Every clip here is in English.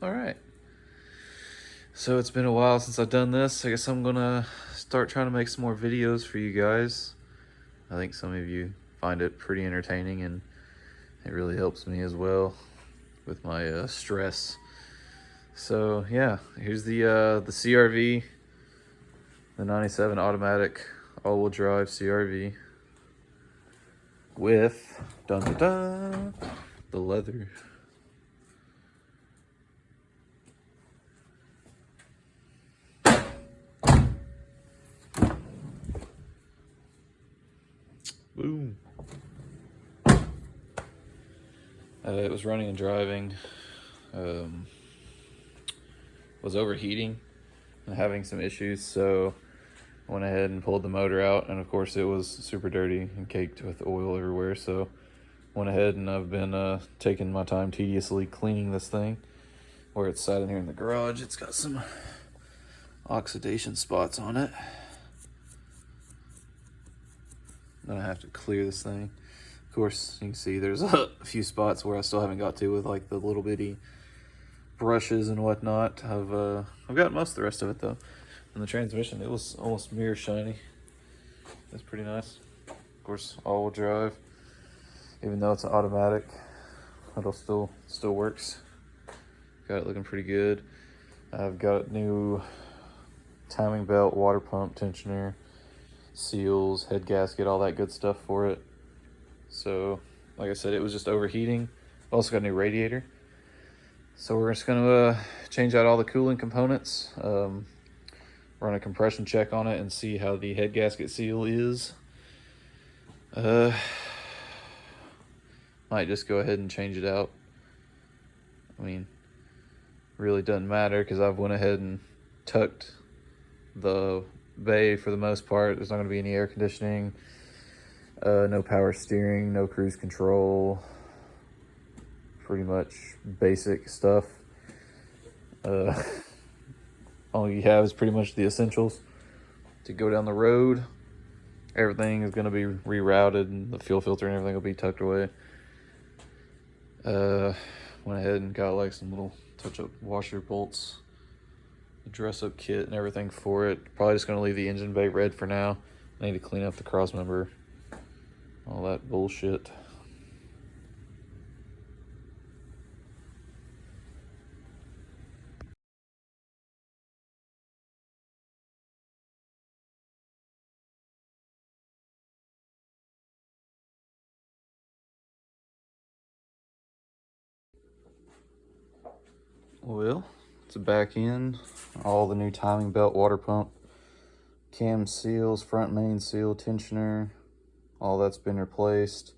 Alright. So it's been a while since I've done this. I guess I'm gonna start trying to make some more videos for you guys. I think some of you find it pretty entertaining, and it really helps me as well with my stress. So yeah, here's the CRV, the 97 automatic all-wheel drive CRV with the leather. Boom. It was running and driving. Was overheating and having some issues, so I went ahead and pulled the motor out, and of course it was super dirty and caked with oil everywhere, so went ahead and I've been taking my time tediously cleaning this thing. Where it's sat in here in the garage, it's got some oxidation spots on it. Then I have to clear this thing. Of course, you can see there's a few spots where I still haven't got to with like the little bitty brushes and whatnot. I've got most of the rest of it though. And the transmission, it was almost mirror shiny. That's pretty nice. Of course, all-wheel drive. Even though it's an automatic, it'll still works. Got it looking pretty good. I've got new timing belt, water pump, tensioner, seals, head gasket, all that good stuff for it. So, like I said, it was just overheating. Also got a new radiator. So we're just gonna change out all the cooling components, run a compression check on it, and see how the head gasket seal is. Might just go ahead and change it out. I mean, really doesn't matter because I've went ahead and tucked the bay for the most part. There's not going to be any air conditioning, no power steering, no cruise control, pretty much basic stuff. All you have is pretty much the essentials to go down the road. Everything is going to be rerouted, and the fuel filter and everything will be tucked away. Went ahead and got like some little touch-up washer bolts, the dress-up kit and everything for it. Probably just going to leave the engine bay red for now. I need to clean up the cross member, all that bullshit. Well, it's a back end, all the new timing belt, water pump, cam seals, front main seal, tensioner, all that's been replaced.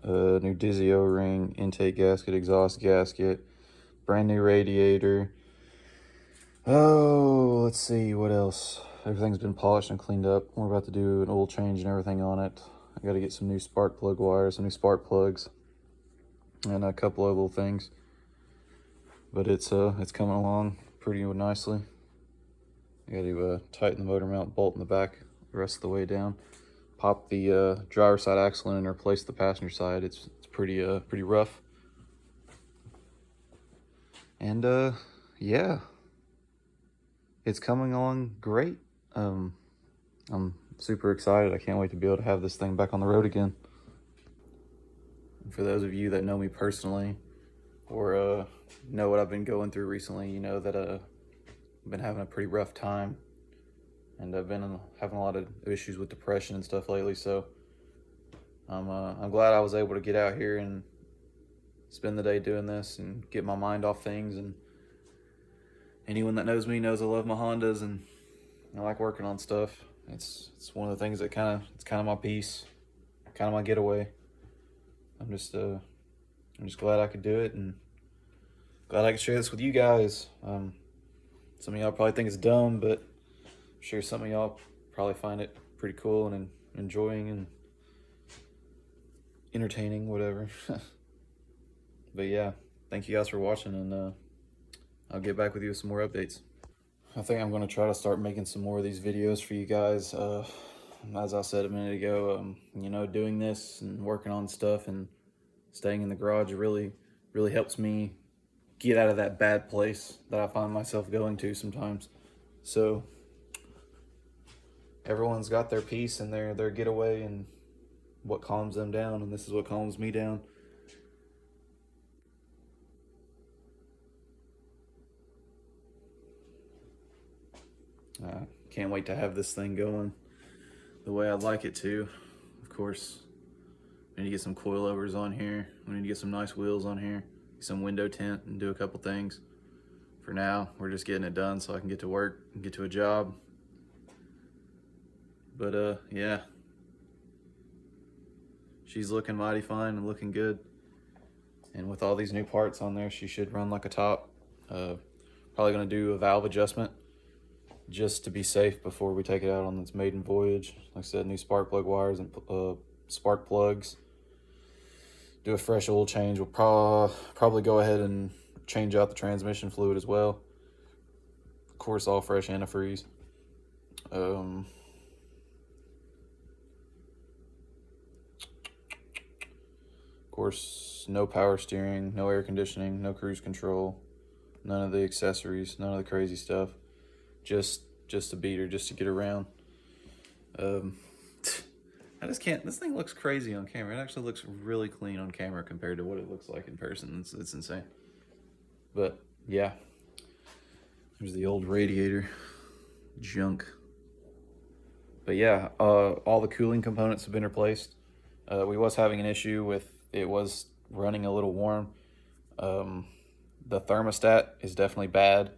New Dizzy O-ring, intake gasket, exhaust gasket, brand new radiator. Oh, let's see, what else? Everything's been polished and cleaned up. We're about to do an oil change and everything on it. I gotta get some new spark plug wires, some new spark plugs, and a couple of little things. But it's coming along pretty nicely. I got to tighten the motor mount bolt in the back the rest of the way down. Pop the driver's side axle in and replace the passenger side. It's pretty rough. And yeah, it's coming along great. I'm super excited. I can't wait to be able to have this thing back on the road again. And for those of you that know me personally, or know what I've been going through recently, you know that I've been having a pretty rough time, and I've been having a lot of issues with depression and stuff lately. So I'm glad I was able to get out here and spend the day doing this and get my mind off things. And anyone that knows me knows I love my Hondas, and I like working on stuff. It's one of the things that it's kind of my peace, kind of my getaway. I'm just glad I could do it, and glad I could share this with you guys. Some of y'all probably think it's dumb, but I'm sure some of y'all probably find it pretty cool and enjoying and entertaining, whatever. But yeah, thank you guys for watching, and I'll get back with you with some more updates. I think I'm going to try to start making some more of these videos for you guys. As I said a minute ago, you know, doing this and working on stuff and staying in the garage really helps me get out of that bad place that I find myself going to sometimes. So everyone's got their peace and their getaway and what calms them down, and this is what calms me down. Can't wait to have this thing going the way I'd like it to. Of course, we need to get some coilovers on here. We need to get some nice wheels on here, some window tint, and do a couple things. For now, we're just getting it done so I can get to work and get to a job. But yeah, she's looking mighty fine and looking good. And with all these new parts on there, she should run like a top. Probably gonna do a valve adjustment just to be safe before we take it out on its maiden voyage. Like I said, new spark plug wires and spark plugs. Do a fresh oil change. We'll probably go ahead and change out the transmission fluid as well. Of course, all fresh antifreeze. Of course, no power steering, no air conditioning, no cruise control, none of the accessories, none of the crazy stuff. Just a beater, just to get around. I just can't. This thing looks crazy on camera. It actually looks really clean on camera compared to what it looks like in person. It's insane. But yeah, there's the old radiator junk. But yeah, all the cooling components have been replaced. We was having an issue with it was running a little warm. The thermostat is definitely bad.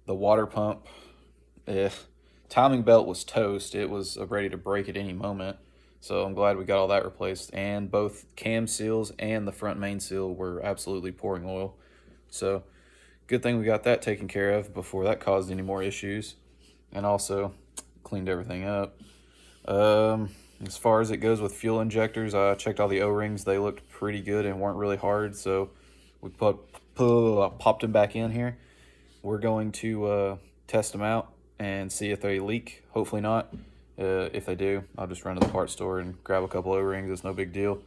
The water pump, timing belt was toast. It was ready to break at any moment. So I'm glad we got all that replaced. And both cam seals and the front main seal were absolutely pouring oil. So good thing we got that taken care of before that caused any more issues. And also cleaned everything up. As far as it goes with fuel injectors, I checked all the O-rings. They looked pretty good and weren't really hard. So we popped them back in here. We're going to test them out and see if they leak. Hopefully not. If they do, I'll just run to the parts store and grab a couple O-rings. It's no big deal.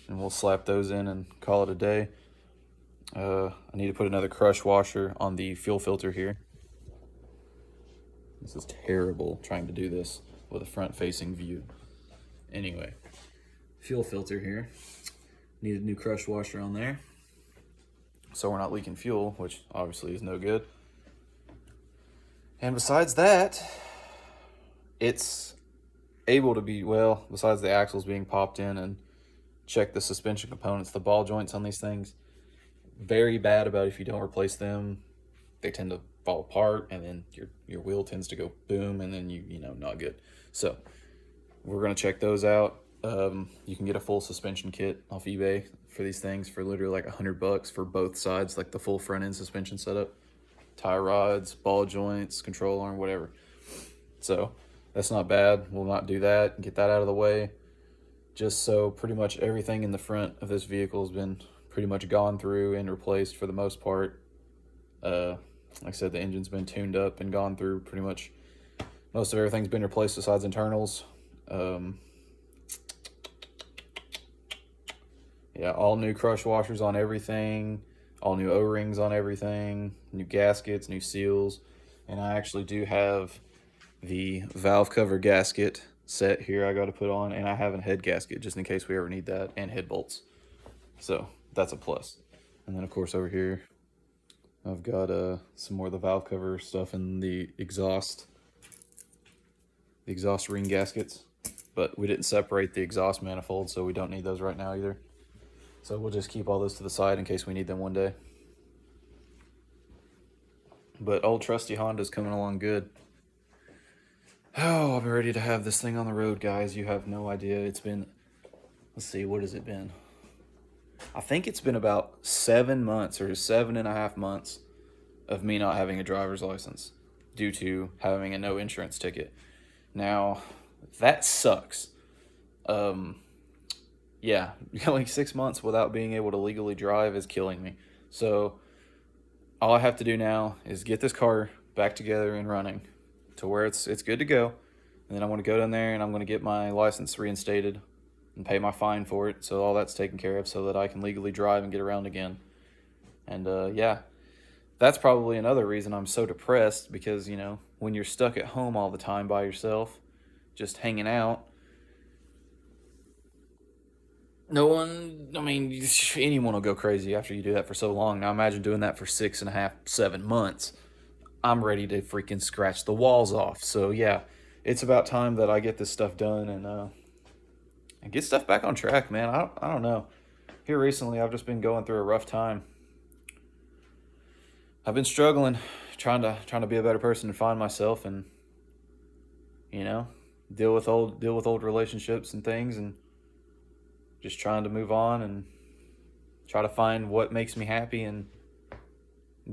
And we'll slap those in and call it a day. I need to put another crush washer on the fuel filter here. This is terrible trying to do this with a front-facing view. Anyway, fuel filter here. Need a new crush washer on there, so we're not leaking fuel, which obviously is no good. And besides that, it's able to be, well, besides the axles being popped in and check the suspension components, the ball joints on these things, very bad about if you don't replace them. They tend to fall apart, and then your wheel tends to go boom, and then you know, not good. So we're gonna check those out. You can get a full suspension kit off eBay for these things for literally like $100 for both sides, like the full front end suspension setup, tie rods, ball joints, control arm, whatever. So that's not bad. We'll not do that and get that out of the way. Just so pretty much everything in the front of this vehicle has been pretty much gone through and replaced for the most part. Like I said, the engine's been tuned up and gone through pretty much. Most of everything's been replaced besides internals. Yeah, all new crush washers on everything, all new O-rings on everything, new gaskets, new seals, and I actually do have the valve cover gasket set here I got to put on, and I have a head gasket just in case we ever need that, and head bolts. So that's a plus. And then of course over here I've got some more of the valve cover stuff in the exhaust ring gaskets, but we didn't separate the exhaust manifold, so we don't need those right now either. So we'll just keep all those to the side in case we need them one day. But old trusty Honda's coming along good. Oh, I'm ready to have this thing on the road, guys. You have no idea. It's been, let's see, what has it been? I think it's been about 7 months or 7.5 months of me not having a driver's license due to having a no insurance ticket. Now, that sucks. Yeah, going 6 months without being able to legally drive is killing me. So all I have to do now is get this car back together and running to where it's good to go. And then I'm going to go down there and I'm going to get my license reinstated and pay my fine for it. So all that's taken care of so that I can legally drive and get around again. And yeah, that's probably another reason I'm so depressed, because, you know, when you're stuck at home all the time by yourself, just hanging out, no one, I mean, anyone will go crazy after you do that for so long. Now imagine doing that for 6.5, 7 months. I'm ready to freaking scratch the walls off. So yeah, it's about time that I get this stuff done and get stuff back on track, man. I don't know. Here recently, I've just been going through a rough time. I've been struggling, trying to be a better person and find myself, and you know, deal with old relationships and things, and just trying to move on and try to find what makes me happy and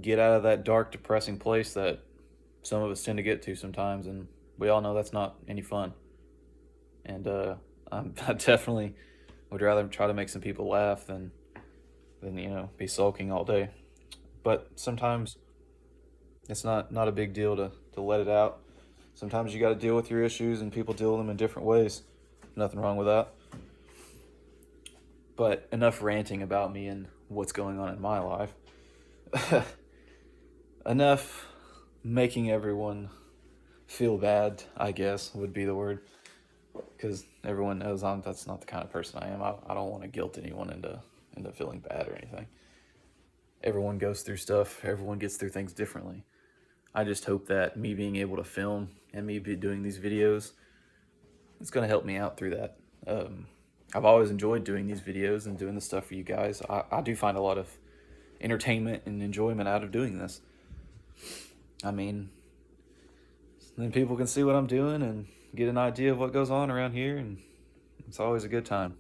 get out of that dark, depressing place that some of us tend to get to sometimes, and we all know that's not any fun. And I definitely would rather try to make some people laugh than you know, be sulking all day. But sometimes it's not a big deal to let it out. Sometimes you got to deal with your issues, and people deal with them in different ways. Nothing wrong with that. But enough ranting about me and what's going on in my life. Enough making everyone feel bad, I guess, would be the word. Because everyone knows that's not the kind of person I am. I don't want to guilt anyone into feeling bad or anything. Everyone goes through stuff. Everyone gets through things differently. I just hope that me being able to film and me doing these videos, it's going to help me out through that. I've always enjoyed doing these videos and doing this stuff for you guys. I do find a lot of entertainment and enjoyment out of doing this. I mean, then people can see what I'm doing and get an idea of what goes on around here, and it's always a good time.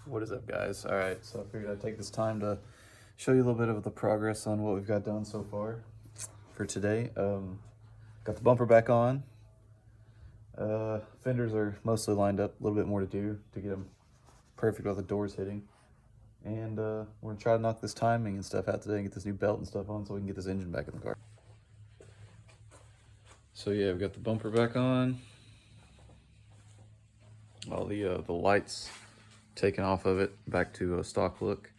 What is up, guys? All right, so I figured I'd take this time to show you a little bit of the progress on what we've got done so far for today. Got the bumper back on. Fenders are mostly lined up. A little bit more to do to get them perfect while the doors hitting. And we're gonna try to knock this timing and stuff out today and get this new belt and stuff on so we can get this engine back in the car. So yeah, we've got the bumper back on. All the lights taken off of it, back to a stock look.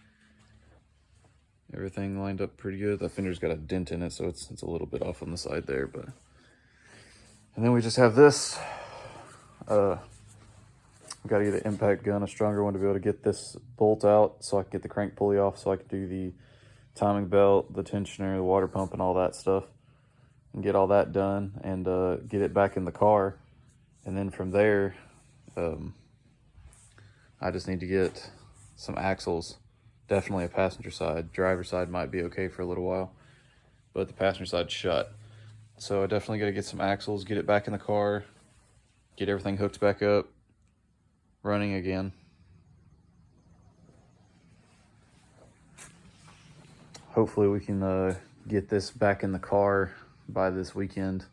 Everything lined up pretty good. The fender's got a dent in it, so it's a little bit off on the side there, but. And then we just have this. We got to get an impact gun, a stronger one, to be able to get this bolt out so I can get the crank pulley off, so I can do the timing belt, the tensioner, the water pump, and all that stuff, and get all that done and get it back in the car. And then from there, I just need to get some axles. Definitely a passenger side. Driver side might be okay for a little while, but the passenger side's shut. So I definitely got to get some axles, get it back in the car, get everything hooked back up, running again. Hopefully we can get this back in the car by this weekend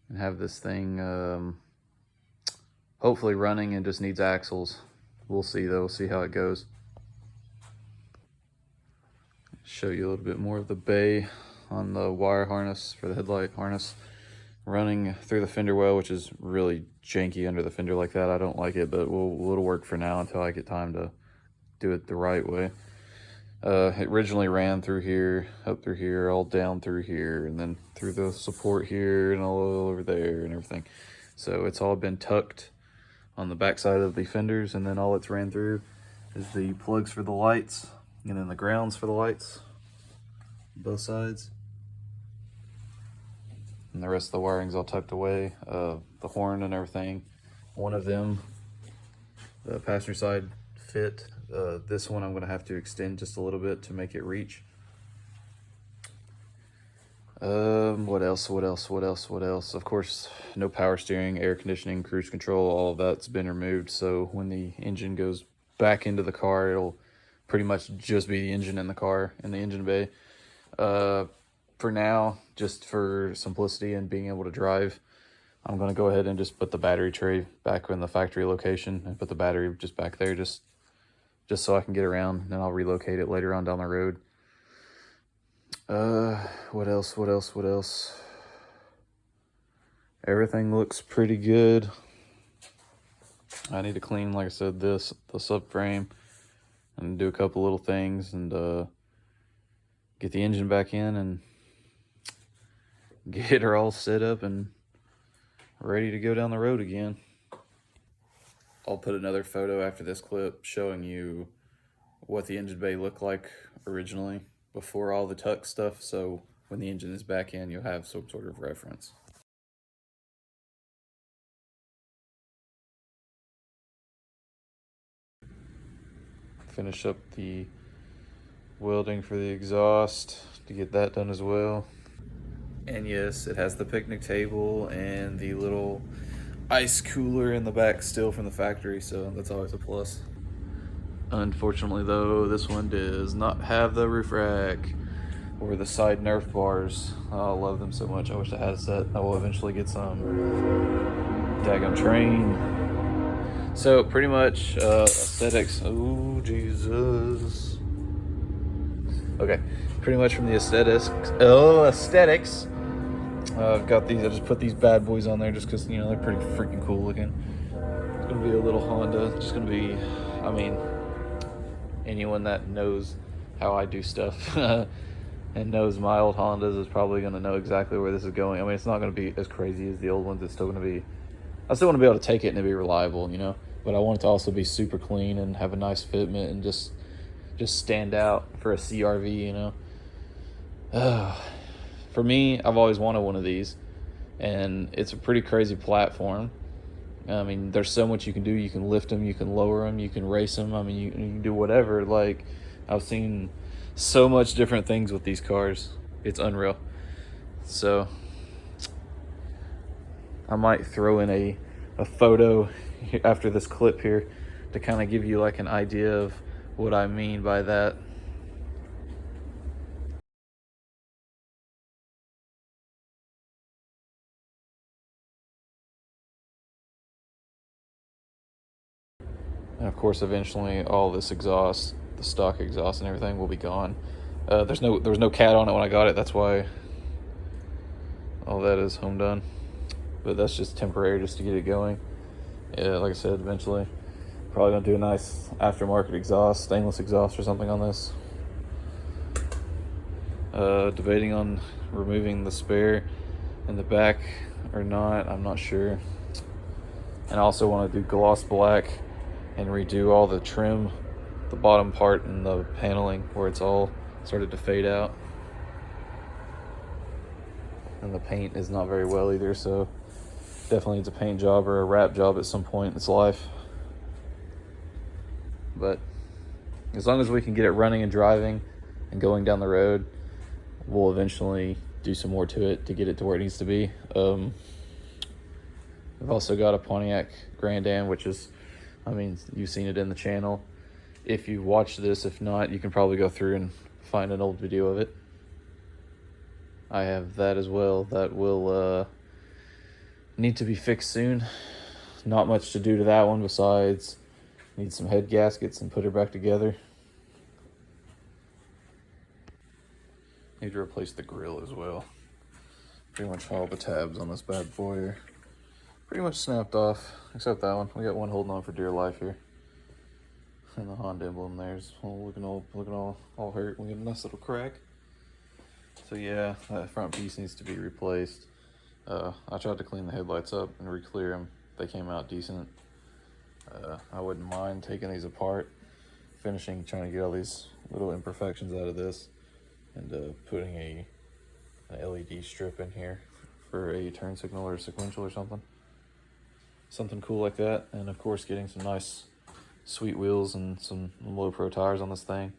and have this thing hopefully running, and just needs axles. We'll see though, we'll see how it goes. Show you a little bit more of the bay on the wire harness for the headlight harness, running through the fender well, which is really janky under the fender like that. I don't like it, but it'll work for now until I get time to do it the right way. It originally ran through here, up through here, all down through here, and then through the support here and all over there and everything. So it's all been tucked on the back side of the fenders, and then all it's ran through is the plugs for the lights, and then the grounds for the lights, both sides. And the rest of the wiring's all tucked away, the horn and everything. One of them, the passenger side fit. This one I'm gonna have to extend just a little bit to make it reach. What else? Of course, no power steering, air conditioning, cruise control, all of that's been removed. So when the engine goes back into the car, it'll pretty much just be the engine in the car, in the engine bay. For now, just for simplicity and being able to drive, I'm going to go ahead and just put the battery tray back in the factory location and put the battery just back there, just so I can get around, and then I'll relocate it later on down the road. What else? Everything looks pretty good. I need to clean, like I said, the subframe, and do a couple little things, and get the engine back in and get her all set up and ready to go down the road again. I'll put another photo after this clip showing you what the engine bay looked like originally before all the tuck stuff, so when the engine is back in, you'll have some sort of reference. Finish up the welding for the exhaust to get that done as well. And yes, it has the picnic table and the little ice cooler in the back still from the factory, so that's always a plus. Unfortunately though, this one does not have the roof rack or the side Nerf bars. Oh, I love them so much. I wish I had a set. I will eventually get some. Daggum train. So pretty much aesthetics. Oh Jesus. Okay, pretty much from the aesthetics. I've got these. I just put these bad boys on there just because, you know, they're pretty freaking cool looking. It's gonna be a little Honda. It's just gonna be, I mean, anyone that knows how I do stuff and knows my old Hondas is probably gonna know exactly where this is going. I mean, it's not gonna be as crazy as the old ones. It's still gonna be, I still want to be able to take it and it be reliable, you know. But I want it to also be super clean and have a nice fitment and just stand out for a CRV, you know. For me, I've always wanted one of these, and it's a pretty crazy platform. I mean, there's so much you can do. You can lift them, you can lower them, you can race them. I mean, you can do whatever. Like, I've seen so much different things with these cars. It's unreal. So I might throw in a photo after this clip here to kind of give you like an idea of what I mean by that. And of course, eventually all this exhaust, the stock exhaust and everything will be gone. There was no cat on it when I got it. That's why all that is home done. But that's just temporary, just to get it going. Yeah, like I said, eventually probably gonna do a nice aftermarket exhaust, stainless exhaust or something on this. Debating on removing the spare in the back or not. I'm not sure. And I also want to do gloss black and redo all the trim, the bottom part and the paneling where it's all started to fade out. And the paint is not very well either, so definitely needs a paint job or a wrap job at some point in its life. But as long as we can get it running and driving and going down the road, we'll eventually do some more to it to get it to where it needs to be. I've also got a Pontiac Grand Am, which is, I mean, you've seen it in the channel. If you've watched this, if not, you can probably go through and find an old video of it. I have that as well. That will need to be fixed soon. Not much to do to that one besides need some head gaskets and put her back together. Need to replace the grill as well. Pretty much all the tabs on this bad boy are pretty much snapped off, except that one. We got one holding on for dear life here. And the Honda emblem there's looking all hurt. We got a nice little crack. So yeah, that front piece needs to be replaced. I tried to clean the headlights up and re-clear them. They came out decent. I wouldn't mind taking these apart, trying to get all these little imperfections out of this, and putting an LED strip in here for a turn signal or a sequential or something cool like that. And of course, getting some nice sweet wheels and some low pro tires on this thing.